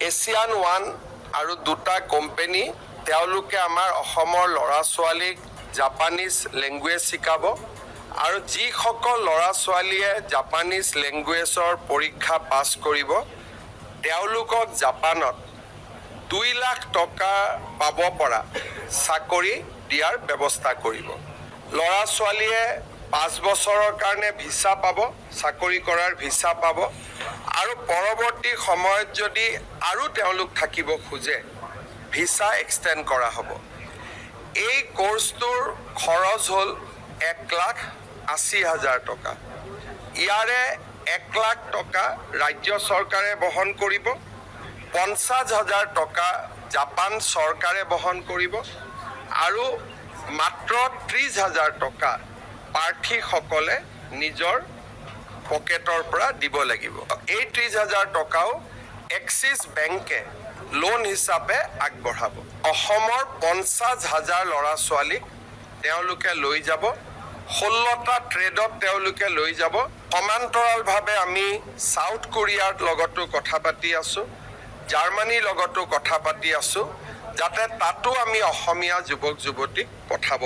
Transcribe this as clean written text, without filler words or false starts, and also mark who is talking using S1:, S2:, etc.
S1: Asian one আৰু দুটা company তেওঁলোকে আমাৰ অসমৰ ল'ৰা ছোৱালীক জাপানীজ লেংগুৱেজ শিকাব আৰু যিসকল ল'ৰা ছোৱালীয়ে জাপানীজ লেংগুৱেজৰ পৰীক্ষা পাছ কৰিব তেওঁলোকক জাপানত 2 লাখ টকা পাব পৰা চাকৰি দিয়াৰ ব্যৱস্থা কৰিব। ল'ৰা ছোৱালীয়ে 5 বছৰৰ কাৰণে ভিছা পাব, চাকৰি কৰাৰ ভিছা পাব আৰু পৰৱৰ্তী সময়ত যদি আৰু তেওঁলোক থাকিব খোজে ভিছা এক্সটেণ্ড কৰা হ'ব। এই কোৰ্সটোৰ খৰচ হ'ল 1,80,000 টকা। ইয়াৰে 1 লাখ টকা ৰাজ্য চৰকাৰে বহন কৰিব, 50,000 টকা জাপান চৰকাৰে বহন কৰিব আৰু মাত্ৰ 30,000 টকা প্ৰাৰ্থীসকলে নিজৰ পকেটৰ পৰা দিব লাগিব। এই 30,000 টকাও এক্সিছ বেংকে লোন হিচাপে আগবঢ়াব। অসমৰ 50,000 ল'ৰা ছোৱালীক তেওঁলোকে লৈ যাব, 16টা ট্ৰেডত তেওঁলোকে লৈ যাব। সমান্তৰালভাৱে আমি সাউথ কোৰিয়াৰ লগতো কথা পাতি আছো, জাৰ্মানীৰ লগতো কথা পাতি আছো, যাতে তাতো আমি অসমীয়া যুৱক যুৱতীক পঠাব